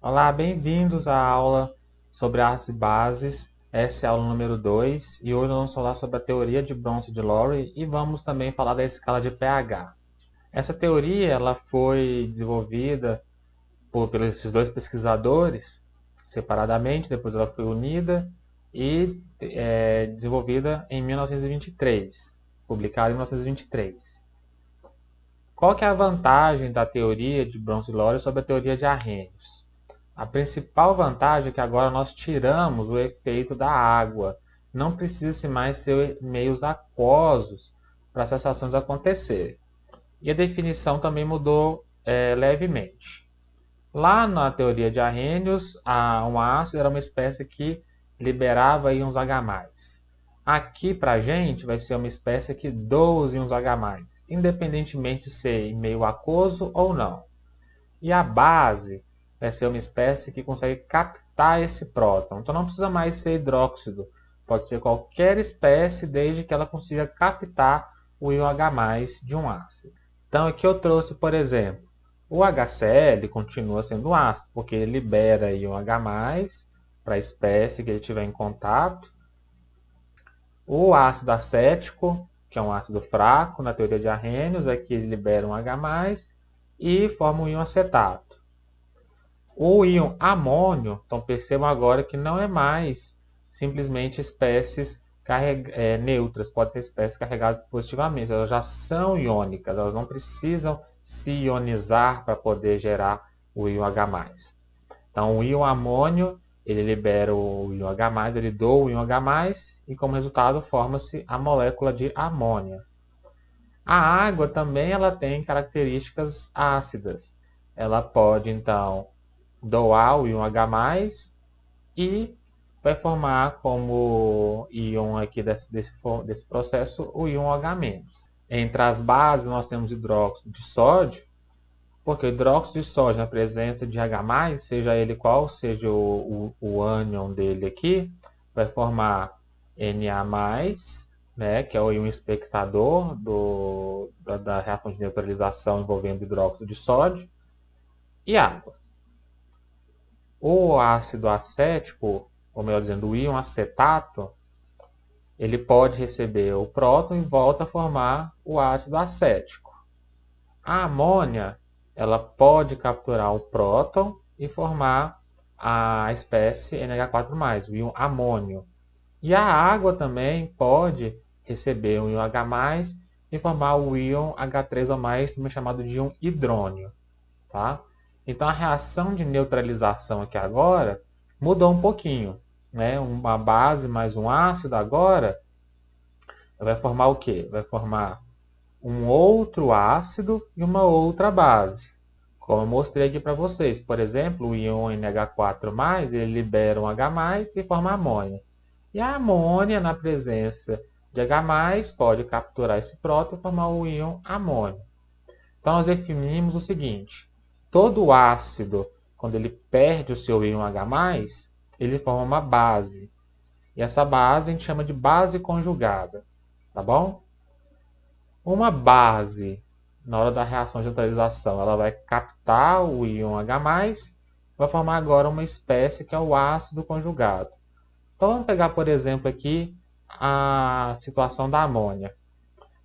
Olá, bem-vindos à aula sobre ácidos e bases. Essa é a aula número 2 e hoje nós vamos falar sobre a teoria de Bronsted-Lowry e vamos também falar da escala de pH. Essa teoria ela foi desenvolvida por esses dois pesquisadores separadamente, depois ela foi unida e desenvolvida em 1923, publicada em 1923. Qual que é a vantagem da teoria de Bronsted-Lowry sobre a teoria de Arrhenius? A principal vantagem é que agora nós tiramos o efeito da água. Não precisa mais ser meios aquosos para essas ações acontecerem. E a definição também mudou levemente. Lá na teoria de Arrhenius, um ácido era uma espécie que liberava íons H+. Aqui, para a gente, vai ser uma espécie que doa os íons H+, independentemente de ser em meio aquoso ou não. E a base vai ser uma espécie que consegue captar esse próton. Então não precisa mais ser hidróxido. Pode ser qualquer espécie, desde que ela consiga captar o íon H+ de um ácido. Então aqui eu trouxe, por exemplo, o HCl continua sendo ácido, porque ele libera íon H+ para a espécie que ele tiver em contato. O ácido acético, que é um ácido fraco, na teoria de Arrhenius, é que ele libera um H+ e forma um íon acetato. O íon amônio, então percebam agora que não é mais simplesmente espécies neutras, pode ser espécies carregadas positivamente, elas já são iônicas, elas não precisam se ionizar para poder gerar o íon H+. Então o íon amônio, ele libera o íon H+, ele doa o íon H+, e como resultado forma-se a molécula de amônia. A água também ela tem características ácidas. Ela pode, então, doar o íon H+, e vai formar como íon aqui desse processo o íon H-. Entre as bases nós temos hidróxido de sódio, porque o hidróxido de sódio na presença de H+, seja ele qual seja o ânion dele aqui, vai formar Na+, né, que é o íon espectador da reação de neutralização envolvendo hidróxido de sódio, e água. O ácido acético, ou melhor dizendo, o íon acetato, ele pode receber o próton e volta a formar o ácido acético. A amônia, ela pode capturar o próton e formar a espécie NH4+, o íon amônio. E a água também pode receber o íon H+, e formar o íon H3O+, também chamado de íon hidrônio. Tá? Então a reação de neutralização aqui agora mudou um pouquinho. Né? Uma base mais um ácido agora vai formar o quê? Vai formar um outro ácido e uma outra base. Como eu mostrei aqui para vocês. Por exemplo, o íon NH4+, ele libera um H+, e forma amônia. E a amônia, na presença de H+, pode capturar esse próton e formar o íon amônio. Então nós definimos o seguinte: todo ácido, quando ele perde o seu íon H+, ele forma uma base. E essa base a gente chama de base conjugada. Tá bom? Uma base, na hora da reação de neutralização, ela vai captar o íon H+, vai formar agora uma espécie que é o ácido conjugado. Então vamos pegar, por exemplo, aqui a situação da amônia.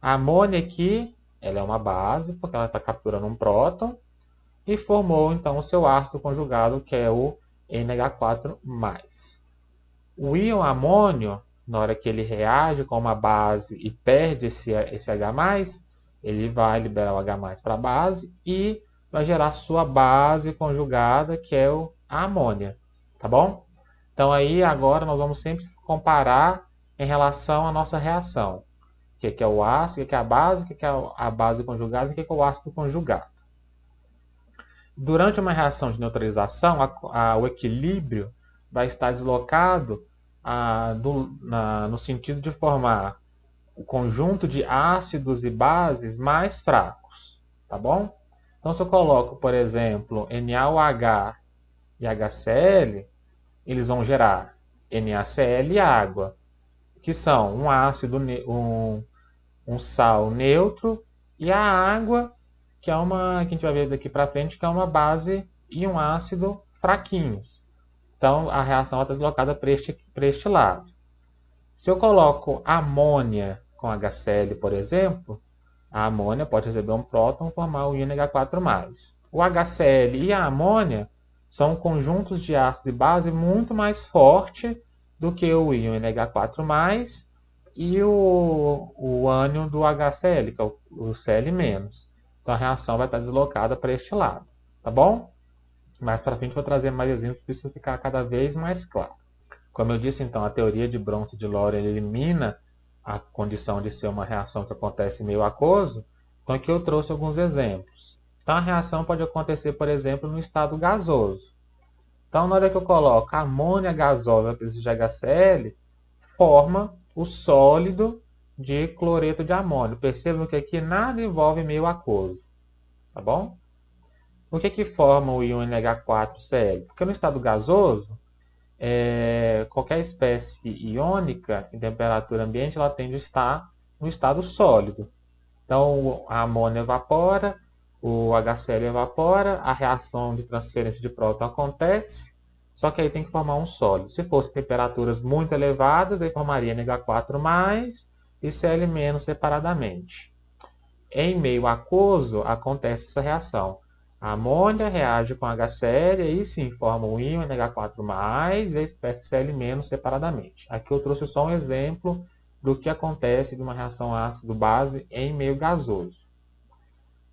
A amônia aqui, ela é uma base, porque ela está capturando um próton, e formou então o seu ácido conjugado, que é o NH4+. O íon amônio, na hora que ele reage com uma base e perde esse H+, ele vai liberar o H+ para a base e vai gerar sua base conjugada, que é a amônia. Tá bom? Então aí agora nós vamos sempre comparar em relação à nossa reação. O que é o ácido, o que é a base, o que é a base conjugada, o que é o ácido conjugado. Durante uma reação de neutralização, o equilíbrio vai estar deslocado no sentido de formar o conjunto de ácidos e bases mais fracos. Tá bom? Então, se eu coloco, por exemplo, NaOH e HCl, eles vão gerar NaCl e água, que são um ácido, um sal neutro, e a água, que é uma que a gente vai ver daqui para frente, que é uma base e um ácido fraquinhos. Então, a reação está deslocada para este lado. Se eu coloco amônia com HCl, por exemplo, a amônia pode receber um próton e formar o íon NH4+. O HCl e a amônia são conjuntos de ácido e base muito mais fortes do que o íon NH4+, e o ânion do HCl, que é o Cl-. Então a reação vai estar deslocada para este lado, tá bom? Mais para frente eu vou trazer mais exemplos para isso ficar cada vez mais claro. Como eu disse, então, a teoria de Bronte de Lowry elimina a condição de ser uma reação que acontece em meio aquoso. Então aqui eu trouxe alguns exemplos. Então a reação pode acontecer, por exemplo, no estado gasoso. Então na hora que eu coloco amônia gasosa presença de HCl, forma o sólido de cloreto de amônio. Percebam que aqui nada envolve meio aquoso, tá bom? Por que forma o íon NH4Cl? Porque no estado gasoso, qualquer espécie iônica em temperatura ambiente ela tende a estar no estado sólido. Então a amônia evapora, o HCl evapora, a reação de transferência de próton acontece, só que aí tem que formar um sólido. Se fosse temperaturas muito elevadas, aí formaria NH4+ e Cl- separadamente. Em meio aquoso acontece essa reação. A amônia reage com HCl e aí sim forma o íon NH4+ e a espécie Cl- separadamente. Aqui eu trouxe só um exemplo do que acontece de uma reação ácido-base em meio gasoso.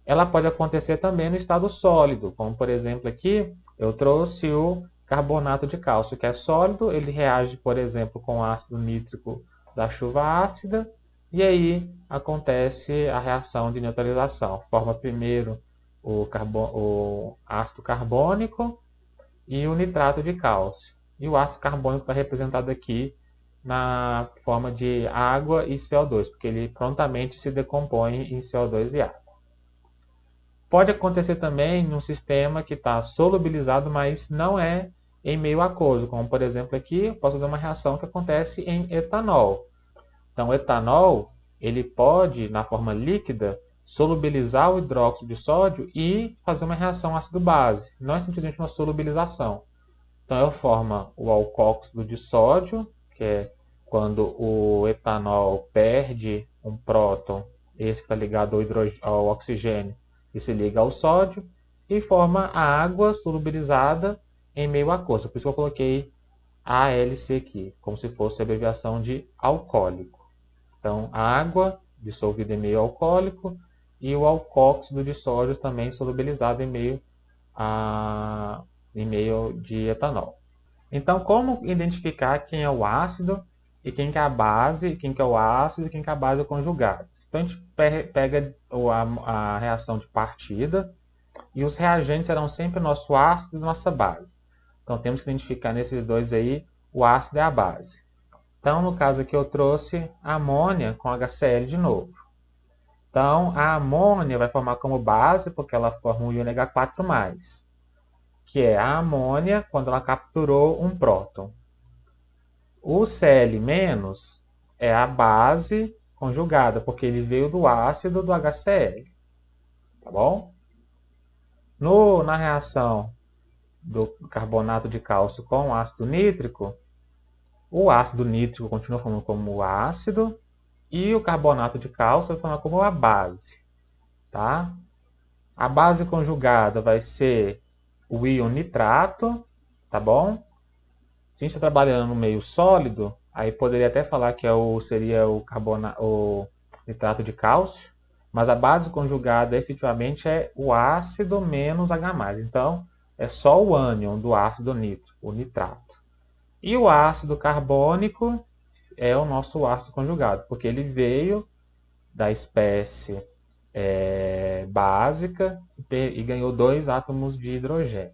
Ela pode acontecer também no estado sólido, como por exemplo aqui eu trouxe o carbonato de cálcio, que é sólido, ele reage, por exemplo, com o ácido nítrico da chuva ácida, e aí acontece a reação de neutralização. Forma primeiro o ácido carbônico e o nitrato de cálcio. E o ácido carbônico está representado aqui na forma de água e CO2, porque ele prontamente se decompõe em CO2 e água. Pode acontecer também num sistema que está solubilizado, mas não é em meio aquoso, como por exemplo aqui, eu posso fazer uma reação que acontece em etanol. Então, o etanol, ele pode, na forma líquida, solubilizar o hidróxido de sódio e fazer uma reação ácido-base. Não é simplesmente uma solubilização. Então, eu formo o alcóxido de sódio, que é quando o etanol perde um próton, esse que está ligado ao oxigênio, e se liga ao sódio, e forma a água solubilizada em meio aquoso. Por isso que eu coloquei ALC aqui, como se fosse a abreviação de alcoólico. Então, a água dissolvida em meio alcoólico e o alcóxido de sódio também solubilizado em meio de etanol. Então, como identificar quem é o ácido e quem que é a base, quem que é o ácido e quem que é a base conjugada? Então, a gente pega a reação de partida e os reagentes serão sempre o nosso ácido e nossa base. Então, temos que identificar nesses dois aí o ácido e a base. Então, no caso aqui, eu trouxe a amônia com HCl de novo. Então, a amônia vai formar como base, porque ela forma um íon NH4+, que é a amônia quando ela capturou um próton. O Cl- é a base conjugada, porque ele veio do ácido do HCl. Tá bom? Na reação do carbonato de cálcio com o ácido nítrico, o ácido nítrico continua formando como ácido e o carbonato de cálcio vai formar como a base. Tá? A base conjugada vai ser o íon nitrato, tá bom? Se a gente está trabalhando no meio sólido, aí poderia até falar que seria o nitrato de cálcio, mas a base conjugada efetivamente é o ácido menos H+. Então, é só o ânion do ácido nítrico, o nitrato. E o ácido carbônico é o nosso ácido conjugado, porque ele veio da espécie básica e ganhou 2 átomos de hidrogênio.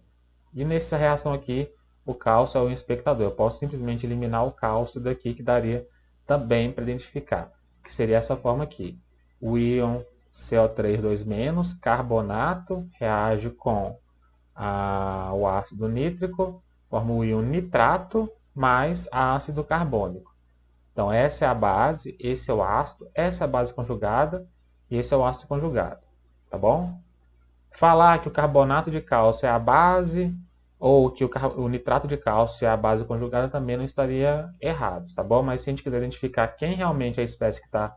E nessa reação aqui, o cálcio é o espectador. Eu posso simplesmente eliminar o cálcio daqui, que daria também para identificar, que seria essa forma aqui. O íon CO3 2-, carbonato, reage com o ácido nítrico, forma o íon nitrato mais ácido carbônico. Então, essa é a base, esse é o ácido, essa é a base conjugada e esse é o ácido conjugado. Tá bom? Falar que o carbonato de cálcio é a base ou que o nitrato de cálcio e a base conjugada também não estaria errados, tá bom? Mas se a gente quiser identificar quem realmente é a espécie que está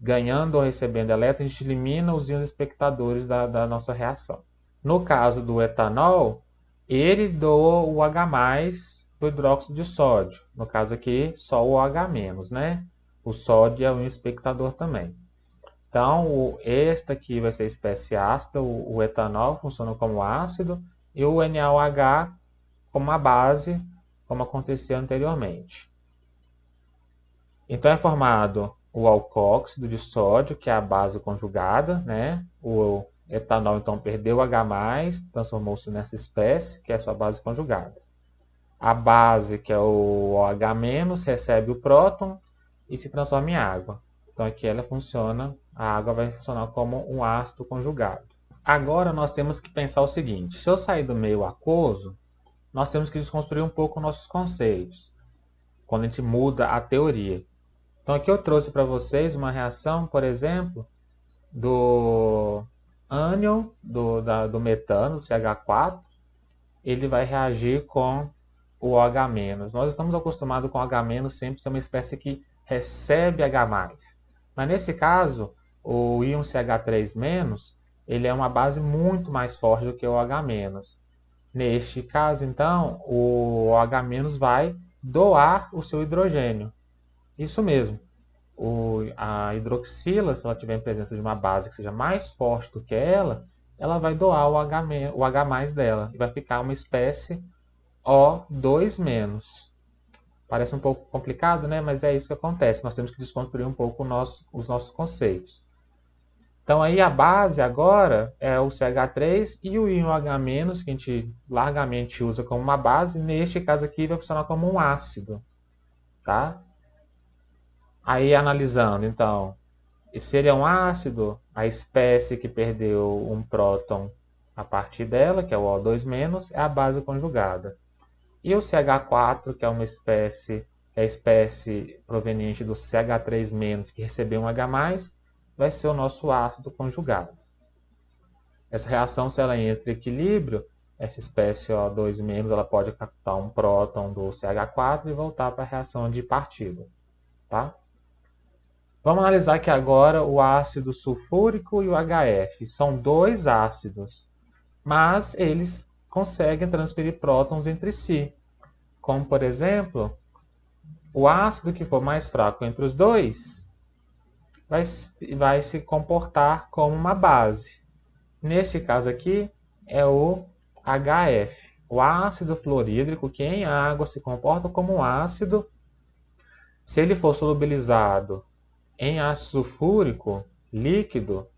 ganhando ou recebendo elétrons, a gente elimina os íons espectadores da nossa reação. No caso do etanol, ele doa o H+ do hidróxido de sódio. No caso aqui, só o OH-, né? O sódio é um espectador também. Então, esta aqui vai ser a espécie ácida, o etanol funciona como ácido, e o NaOH como uma base, como aconteceu anteriormente. Então é formado o alcóxido de sódio, que é a base conjugada, né? O etanol então perdeu o H+, transformou-se nessa espécie, que é a sua base conjugada. A base, que é o OH-, recebe o próton e se transforma em água. Então aqui ela funciona, a água vai funcionar como um ácido conjugado. Agora nós temos que pensar o seguinte: se eu sair do meio aquoso, nós temos que desconstruir um pouco nossos conceitos, quando a gente muda a teoria. Então aqui eu trouxe para vocês uma reação, por exemplo, do ânion do metano, do CH4, ele vai reagir com o OH-. Nós estamos acostumados com o OH- sempre ser uma espécie que recebe H+. Mas nesse caso, o íon CH3-, ele é uma base muito mais forte do que o OH-. Neste caso, então, o OH- vai doar o seu hidrogênio. Isso mesmo. A hidroxila, se ela tiver em presença de uma base que seja mais forte do que ela vai doar o H+ dela. E vai ficar uma espécie O2-. Parece um pouco complicado, né? Mas é isso que acontece. Nós temos que desconstruir um pouco os nossos conceitos. Então aí a base agora é o CH3 e o íon H-, que a gente largamente usa como uma base. Neste caso aqui vai funcionar como um ácido. Tá? Aí analisando, então, se ele é um ácido, a espécie que perdeu um próton a partir dela, que é o O2-, é a base conjugada. E o CH4, que é uma espécie, é a espécie proveniente do CH3-, que recebeu um H+, vai ser o nosso ácido conjugado. Essa reação, se ela entra em equilíbrio, essa espécie O2-, ela pode captar um próton do CH4 e voltar para a reação de partida. Tá? Vamos analisar aqui agora o ácido sulfúrico e o HF. São dois ácidos, mas eles conseguem transferir prótons entre si. Como, por exemplo, o ácido que for mais fraco entre os dois vai se comportar como uma base. Neste caso aqui é o HF. O ácido fluorídrico, que em água se comporta como um ácido, se ele for solubilizado em ácido sulfúrico líquido,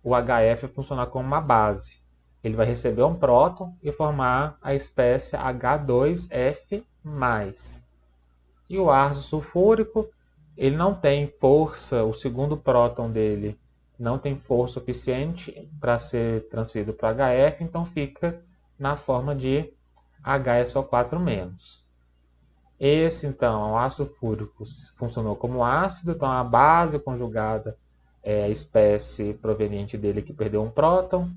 o HF vai funcionar como uma base. Ele vai receber um próton e formar a espécie H2F+. E o ácido sulfúrico, ele não tem força, o segundo próton dele não tem força suficiente para ser transferido para HF, então fica na forma de HSO4-. Esse, então, o ácido sulfúrico funcionou como ácido, então a base conjugada é a espécie proveniente dele que perdeu um próton,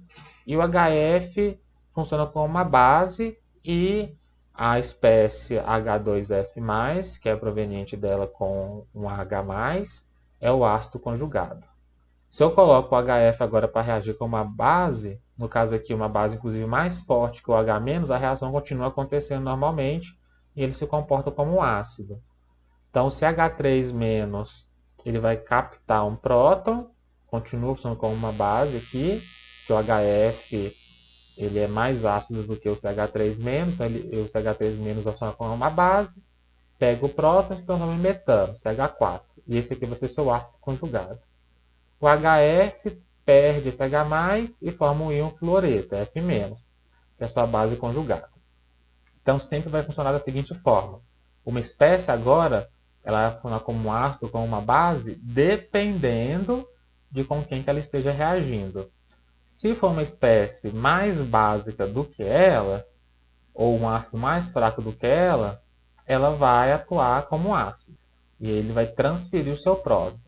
e o HF funciona como uma base, e a espécie H2F+, que é proveniente dela com um H+, é o ácido conjugado. Se eu coloco o HF agora para reagir com uma base, no caso aqui uma base inclusive mais forte que o H-, a reação continua acontecendo normalmente e ele se comporta como um ácido. Então, o CH3- ele vai captar um próton, continua funcionando como uma base aqui, que o HF ele é mais ácido do que o CH3-, então o CH3- vai funcionar como uma base, pega o próton e se transforma em metano, CH4. E esse aqui vai ser seu ácido conjugado. O HF perde esse H+, e forma um íon fluoreto, F-, que é a sua base conjugada. Então sempre vai funcionar da seguinte forma: uma espécie agora ela vai funcionar como um ácido, como uma base, dependendo de com quem que ela esteja reagindo. Se for uma espécie mais básica do que ela, ou um ácido mais fraco do que ela vai atuar como ácido. E ele vai transferir o seu próton.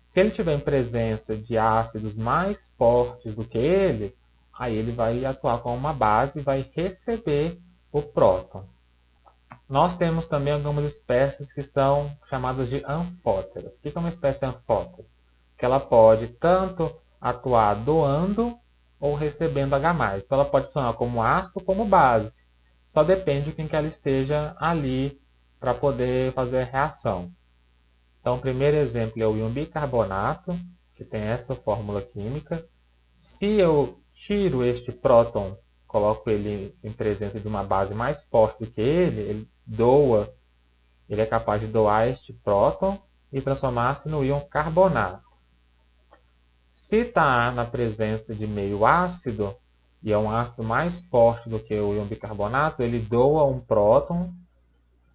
Se ele tiver em presença de ácidos mais fortes do que ele, aí ele vai atuar como uma base e vai receber o próton. Nós temos também algumas espécies que são chamadas de anfóteras. O que é uma espécie anfótera? Que ela pode tanto atuar doando ou recebendo H+. Então ela pode funcionar como ácido ou como base. Só depende de quem que ela esteja ali para poder fazer a reação. Então o primeiro exemplo é o íon bicarbonato, que tem essa fórmula química. Se eu tiro este próton, coloco ele em presença de uma base mais forte do que ele é capaz de doar este próton e transformar-se no íon carbonato. Se está na presença de meio ácido, e é um ácido mais forte do que o íon bicarbonato, ele doa um próton,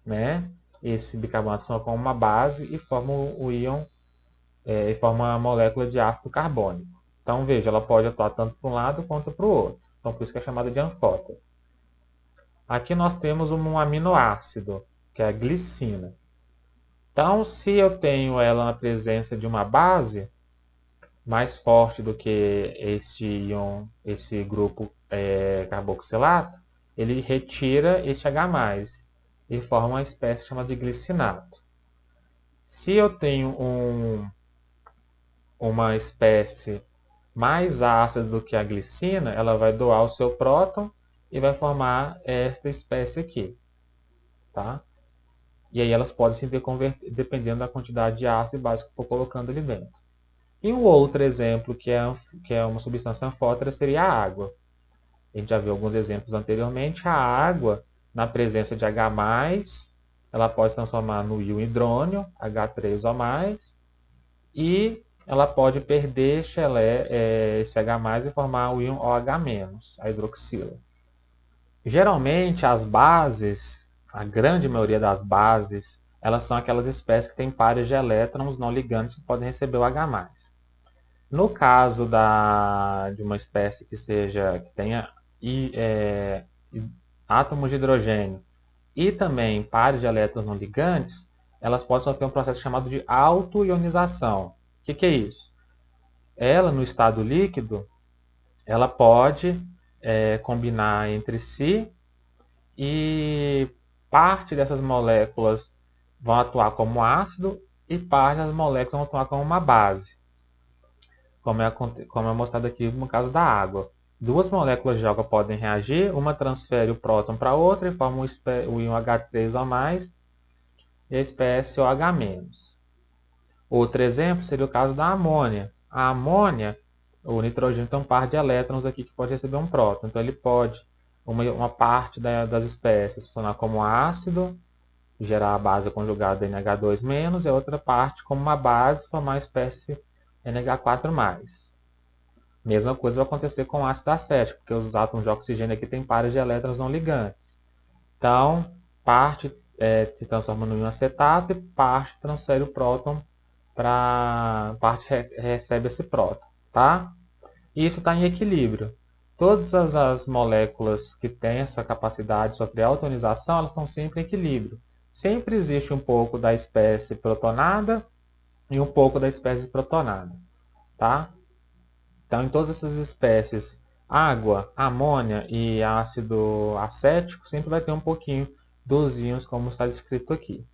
né? Esse bicarbonato funciona como uma base e forma o íon, e forma a molécula de ácido carbônico. Então, veja, ela pode atuar tanto para um lado quanto para o outro. Então, por isso que é chamada de anfótera. Aqui nós temos um aminoácido, que é a glicina. Então, se eu tenho ela na presença de uma base mais forte do que esse grupo carboxilato, ele retira este H+, e forma uma espécie chamada de glicinato. Se eu tenho uma espécie mais ácida do que a glicina, ela vai doar o seu próton e vai formar esta espécie aqui. Tá? E aí elas podem se deconverter dependendo da quantidade de ácido e base que for colocando ali dentro. E um outro exemplo que é uma substância anfótera seria a água. A gente já viu alguns exemplos anteriormente. A água, na presença de H+, ela pode se transformar no íon hidrônio, H3O+, e ela pode perder esse H+ e formar o íon OH-, a hidroxila. Geralmente as bases, a grande maioria das bases, elas são aquelas espécies que têm pares de elétrons não ligantes que podem receber o H+. No caso de uma espécie que tenha átomos de hidrogênio e também pares de elétrons não ligantes, elas podem sofrer um processo chamado de autoionização. O que é isso? Ela, no estado líquido, ela pode combinar entre si e parte dessas moléculas vão atuar como ácido e parte das moléculas vão atuar como uma base, como é mostrado aqui no caso da água. Duas moléculas de água podem reagir, uma transfere o próton para a outra e forma o íon H3O+, e a espécie OH-. Outro exemplo seria o caso da amônia. A amônia, o nitrogênio tem um par de elétrons aqui que pode receber um próton. Então ele pode, uma parte das espécies, funcionar como ácido, gerar a base conjugada NH2-, e a outra parte como uma base, formar a espécie NH4+. Mesma coisa vai acontecer com o ácido acético, porque os átomos de oxigênio aqui têm pares de elétrons não ligantes. Então, parte se transforma no íon acetato e parte transfere o próton parte recebe esse próton, tá? E isso está em equilíbrio. Todas as moléculas que têm essa capacidade de sofrer autoionização, elas estão sempre em equilíbrio. Sempre existe um pouco da espécie protonada e um pouco da espécie protonada, tá? Então, em todas essas espécies, água, amônia e ácido acético, sempre vai ter um pouquinho dos íons, como está descrito aqui.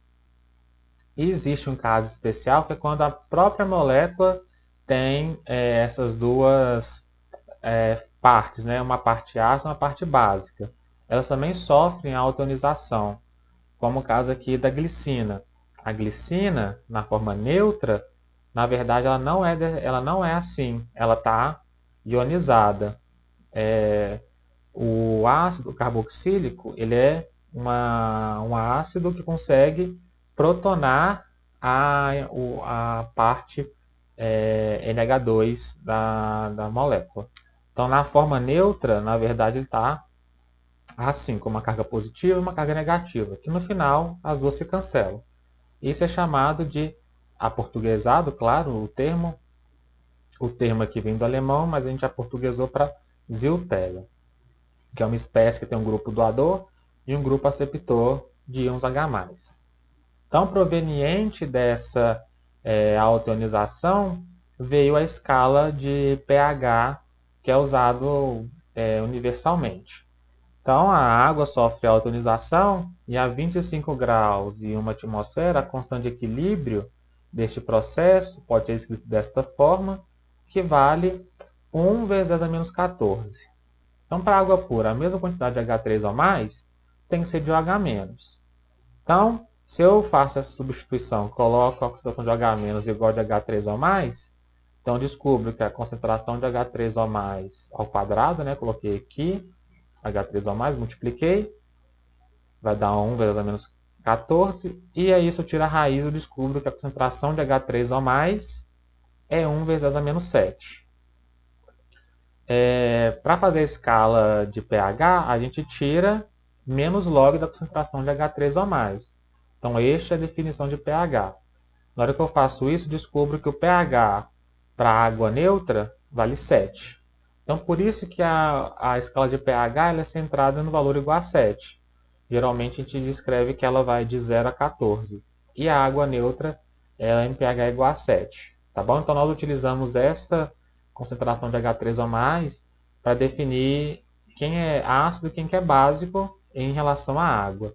E existe um caso especial que é quando a própria molécula tem essas duas partes, né? Uma parte ácida e uma parte básica. Elas também sofrem autoionização, como o caso aqui da glicina. A glicina, na forma neutra, na verdade ela não é assim, ela está ionizada. O ácido carboxílico ele é um ácido que consegue protonar a parte NH2 da molécula. Então, na forma neutra, na verdade, ele está assim, com uma carga positiva e uma carga negativa, que no final as duas se cancelam. Isso é chamado de aportuguesado, claro, o termo aqui vem do alemão, mas a gente aportuguesou para Ziltella, que é uma espécie que tem um grupo doador e um grupo aceptor de íons H+. Então, proveniente dessa autoionização, veio a escala de pH, que é usado universalmente. Então, a água sofre autonização e a 25 graus e uma atmosfera, a constante de equilíbrio deste processo pode ser escrito desta forma, que vale 1 vezes 10 a menos 14. Então, para água pura, a mesma quantidade de H3 ou mais tem que ser de OH-. Então, se eu faço essa substituição, coloco a concentração de OH- igual de H3 ou mais, então eu descubro que a concentração de H3 ou mais ao quadrado, né, coloquei aqui, H3 ou mais, multipliquei, vai dar 1 vezes a menos 14, e aí se eu tiro a raiz, eu descubro que a concentração de H3 ou mais é 1 vezes a menos 7. Para fazer a escala de pH, a gente tira menos log da concentração de H3 ou mais. Então, esta é a definição de pH. Na hora que eu faço isso, descubro que o pH para água neutra vale 7. Então, por isso que a escala de pH ela é centrada no valor igual a 7. Geralmente, a gente descreve que ela vai de 0 a 14. E a água neutra ela é em pH igual a 7. Tá bom? Então, nós utilizamos essa concentração de H3 ou mais para definir quem é ácido e quem é básico em relação à água.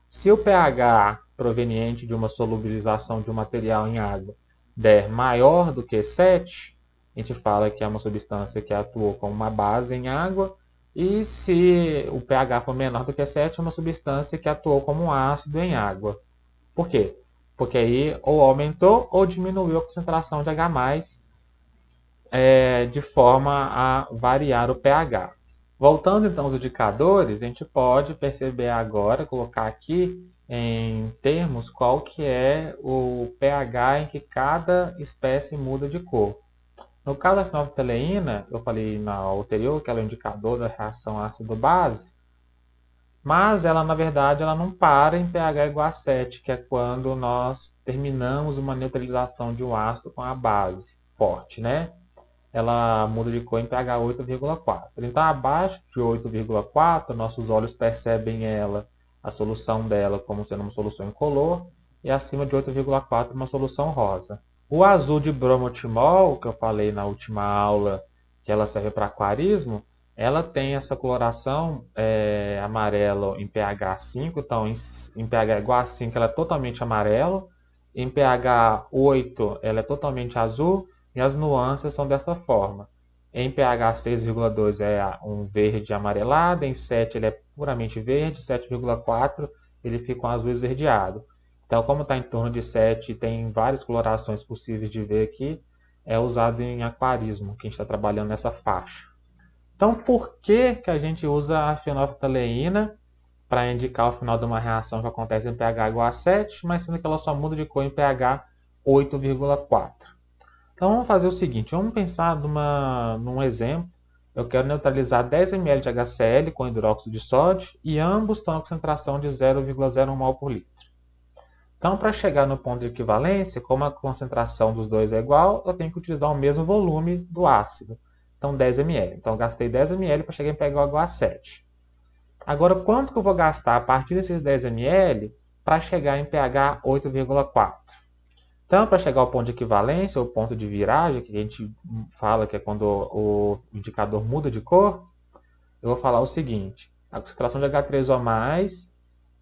Se o pH proveniente de uma solubilização de um material em água der maior do que 7, a gente fala que é uma substância que atuou como uma base em água, e se o pH for menor do que 7, é uma substância que atuou como um ácido em água. Por quê? Porque aí ou aumentou ou diminuiu a concentração de H+, de forma a variar o pH. Voltando então aos indicadores, a gente pode perceber agora, colocar aqui em termos qual que é o pH em que cada espécie muda de cor. No caso da fenolftaleína, eu falei na anterior que ela é o indicador da reação ácido-base, mas ela na verdade ela não para em pH igual a 7, que é quando nós terminamos uma neutralização de um ácido com a base forte, né? Ela muda de cor em pH 8,4. Então, abaixo de 8,4, nossos olhos percebem a solução dela como sendo uma solução incolor, e acima de 8,4, uma solução rosa. O azul de bromotimol, que eu falei na última aula, que ela serve para aquarismo, ela tem essa coloração amarelo em pH 5, então em pH igual a 5 ela é totalmente amarelo, em pH 8 ela é totalmente azul, e as nuances são dessa forma. Em pH 6,2 é um verde amarelado, em 7 ele é puramente verde, 7,4 ele fica um azul esverdeado. Então, como está em torno de 7 e tem várias colorações possíveis de ver aqui, é usado em aquarismo, que a gente está trabalhando nessa faixa. Então, por que, que a gente usa a fenolftaleína para indicar o final de uma reação que acontece em pH igual a 7, mas sendo que ela só muda de cor em pH 8,4? Então vamos fazer o seguinte, vamos pensar num exemplo. Eu quero neutralizar 10 ml de HCl com hidróxido de sódio e ambos estão na concentração de 0,01 mol por litro. Então, para chegar no ponto de equivalência, como a concentração dos dois é igual, eu tenho que utilizar o mesmo volume do ácido. Então, 10 ml. Então, eu gastei 10 ml para chegar em pH igual a 7. Agora, quanto que eu vou gastar a partir desses 10 ml para chegar em pH 8,4? Então, para chegar ao ponto de equivalência, ou ponto de viragem, que a gente fala que é quando o indicador muda de cor, eu vou falar o seguinte: a concentração de H3 ou mais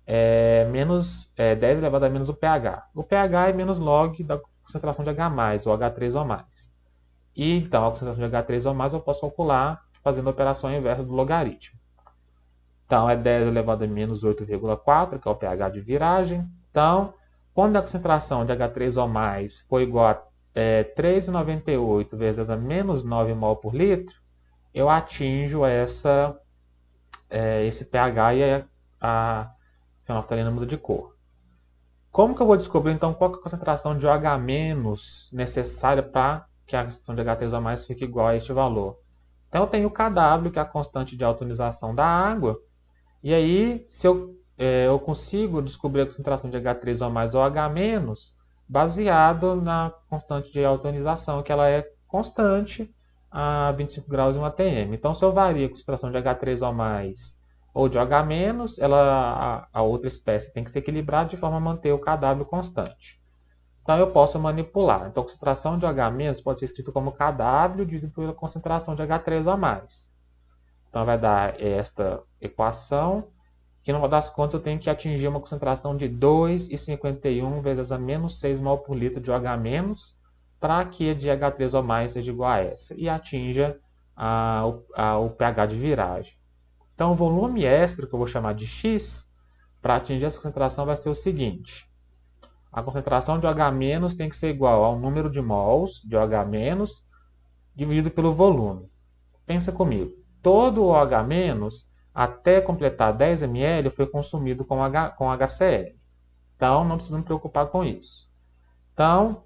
é 10 elevado a menos o pH. O pH é menos log da concentração de H+, ou H3 ou mais. E então, a concentração de H3 ou mais eu posso calcular fazendo a operação inversa do logaritmo. Então, é 10 elevado a menos 8,4, que é o pH de viragem. Então, quando a concentração de H3 ou mais for igual a 3,98 vezes a menos 9 mol por litro, eu atinjo esse pH e a fenolftaleína muda de cor. Como que eu vou descobrir, então, qual é a concentração de OH- necessária para que a concentração de H3 ou mais fique igual a este valor? Então, eu tenho o Kw, que é a constante de autonização da água, e aí, se eu consigo descobrir a concentração de H3 ou mais ou H-, baseado na constante de autonização, que ela é constante a 25 graus e 1 atm. Então, se eu vario a concentração de H3 ou mais ou de OH-, a outra espécie tem que se equilibrar de forma a manter o Kw constante. Então, eu posso manipular. Então, a concentração de OH- pode ser escrito como Kw dividido pela concentração de H3 ou mais. Então vai dar esta equação, que no final das contas eu tenho que atingir uma concentração de 2,51 vezes a menos 6 mol por litro de OH- para que a de H3O+ seja igual a essa e atinja o pH de viragem. Então o volume extra, que eu vou chamar de X, para atingir essa concentração vai ser o seguinte: a concentração de OH- tem que ser igual ao número de mols de OH- dividido pelo volume. Pensa comigo, todo o OH- até completar 10 ml foi consumido com HCl. Então não precisa me preocupar com isso. Então,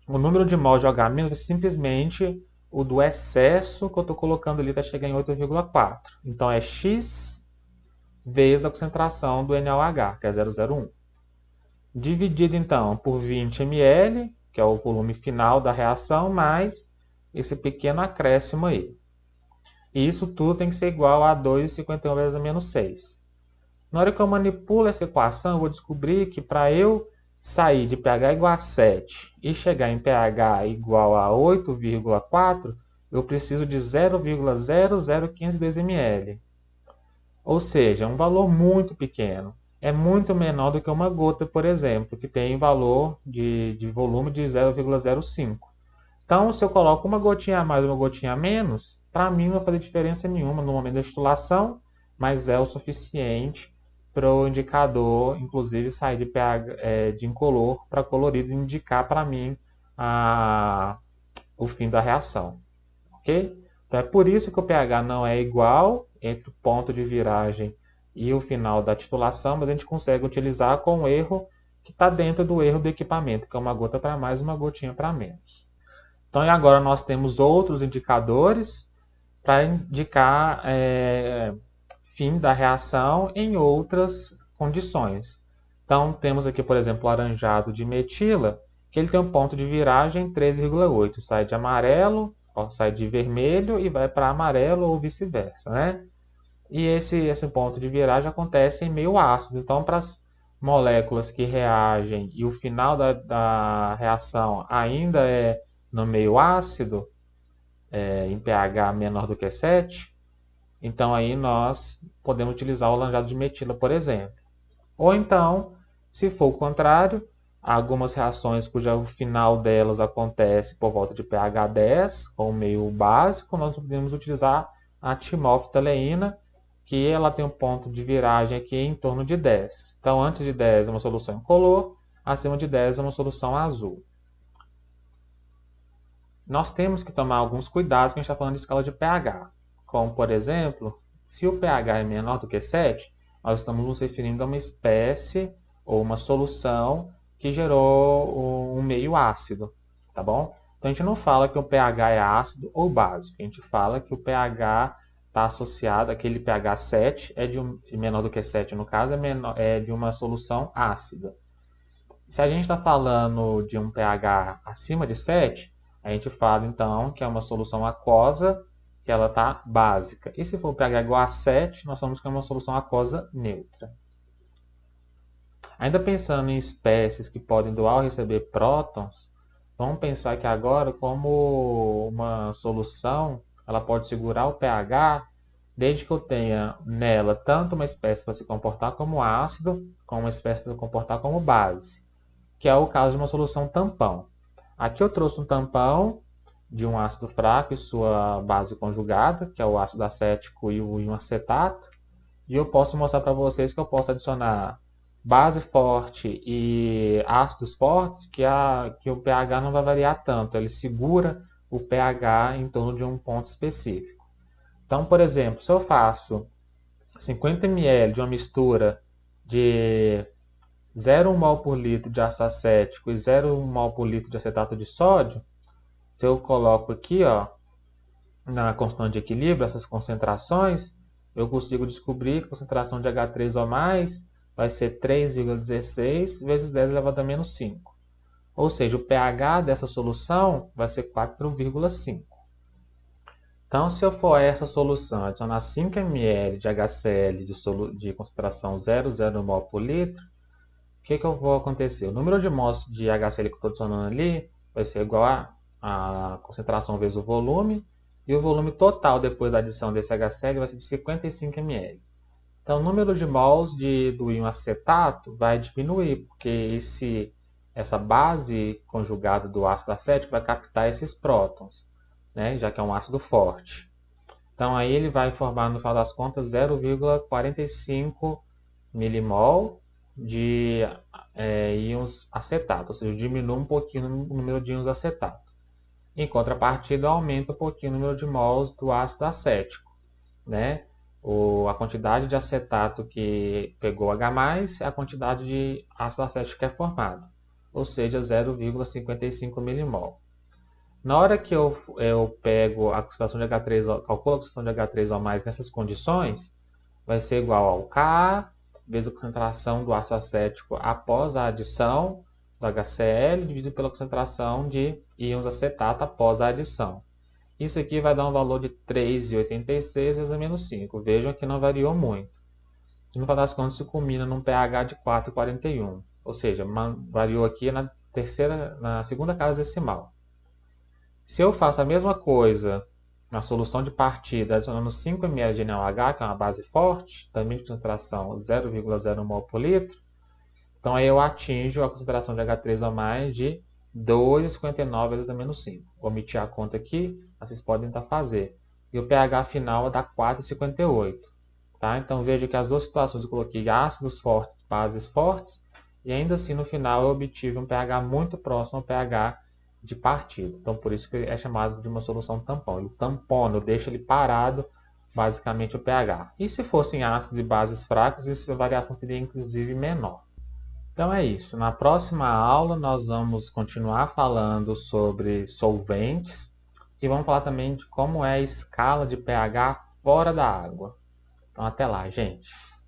o número de mols de OH- é simplesmente o do excesso que eu estou colocando ali, está chegando em 8,4. Então é X vezes a concentração do NaOH, que é 0,01. Dividido então por 20 ml, que é o volume final da reação, mais esse pequeno acréscimo aí. E isso tudo tem que ser igual a 2,51 vezes a menos 6. Na hora que eu manipulo essa equação, eu vou descobrir que para eu sair de pH igual a 7 e chegar em pH igual a 8,4, eu preciso de 0,0015 ml. Ou seja, um valor muito pequeno. É muito menor do que uma gota, por exemplo, que tem valor de volume de 0,05. Então, se eu coloco uma gotinha a mais ou uma gotinha a menos, para mim não vai fazer diferença nenhuma no momento da titulação, mas é o suficiente para o indicador, inclusive, sair de pH, de incolor para colorido e indicar para mim o fim da reação. Ok? Então, é por isso que o pH não é igual entre o ponto de viragem e o final da titulação, mas a gente consegue utilizar com o erro que está dentro do erro do equipamento, que é uma gota para mais e uma gotinha para menos. Então, e agora nós temos outros indicadores para indicar fim da reação em outras condições. Então, temos aqui, por exemplo, o laranjado de metila, que ele tem um ponto de viragem 13,8. Sai de amarelo, sai de vermelho e vai para amarelo ou vice-versa, né? E esse ponto de viragem acontece em meio ácido. Então, para as moléculas que reagem e o final da reação ainda é no meio ácido, em pH menor do que 7, então aí nós podemos utilizar o laranjado de metila, por exemplo. Ou então, se for o contrário, algumas reações cujo final delas acontece por volta de pH 10, com o meio básico, nós podemos utilizar a timoftaleína, que ela tem um ponto de viragem aqui em torno de 10. Então, antes de 10 é uma solução incolor, acima de 10 é uma solução azul. Nós temos que tomar alguns cuidados quando a gente está falando de escala de pH. Como, por exemplo, se o pH é menor do que 7, nós estamos nos referindo a uma espécie ou uma solução que gerou um meio ácido, tá bom? Então a gente não fala que o pH é ácido ou básico, a gente fala que o pH está associado, aquele pH 7 menor do que 7 no caso, é de uma solução ácida. Se a gente está falando de um pH acima de 7, a gente fala então que é uma solução aquosa, que ela está básica. E se for o pH igual a 7, nós falamos que é uma solução aquosa neutra. Ainda pensando em espécies que podem doar ou receber prótons, vamos pensar que agora, como uma solução, ela pode segurar o pH, desde que eu tenha nela tanto uma espécie para se comportar como ácido, como uma espécie para se comportar como base, que é o caso de uma solução tampão. Aqui eu trouxe um tampão de um ácido fraco e sua base conjugada, que é o ácido acético e o íon acetato, e eu posso mostrar para vocês que eu posso adicionar base forte e ácidos fortes, que o pH não vai variar tanto, ele segura o pH em torno de um ponto específico. Então, por exemplo, se eu faço 50 ml de uma mistura de 0,1 mol por litro de ácido acético e 0,1 mol por litro de acetato de sódio, se eu coloco aqui, ó, na constante de equilíbrio, essas concentrações, eu consigo descobrir que a concentração de H3O+, vai ser 3,16 vezes 10 elevado a menos 5. Ou seja, o pH dessa solução vai ser 4,5. Então, se eu for a essa solução adicionar 5 ml de HCl de concentração 0,0 mol por litro, o que vai acontecer? O número de mols de HCl que eu estou adicionando ali vai ser igual a concentração vezes o volume, E o volume total depois da adição desse HCl vai ser de 55 ml. Então, o número de mols do íon acetato vai diminuir, porque essa base conjugada do ácido acético vai captar esses prótons, né, já que é um ácido forte. Então, aí ele vai formar, no final das contas, 0,45 milimol de íons acetato, ou seja, diminui um pouquinho o número de íons acetato. Em contrapartida, aumenta um pouquinho o número de mols do ácido acético, né? A quantidade de acetato que pegou H+, é a quantidade de ácido acético que é formado, ou seja, 0,55 milimol. Na hora que eu pego a concentração de H3O, calculo a concentração de H3O+ nessas condições, vai ser igual ao Ka vezes a concentração do ácido acético após a adição do HCl, dividido pela concentração de íons acetato após a adição. Isso aqui vai dar um valor de 3,86 vezes a menos 5. Vejam que não variou muito. E no final das contas, se culmina num pH de 4,41. Ou seja, variou aqui na segunda casa decimal. Se eu faço a mesma coisa na solução de partida, adicionando 5 ml de NaOH, que é uma base forte, também de concentração 0,01 mol por litro, então aí eu atinjo a concentração de H3O+ de 2,59 vezes a menos 5. Vou omitir a conta aqui, vocês podem tentar fazer. E o pH final dá 4,58. Tá? Então veja que as duas situações eu coloquei ácidos fortes, bases fortes, e ainda assim no final eu obtive um pH muito próximo ao pH de partida. Então por isso que é chamado de uma solução tampão. Ele tampona, deixa ele parado, basicamente o pH. E se fossem ácidos e bases fracas, essa variação seria inclusive menor. Então é isso. Na próxima aula nós vamos continuar falando sobre solventes e vamos falar também de como é a escala de pH fora da água. Então até lá, gente.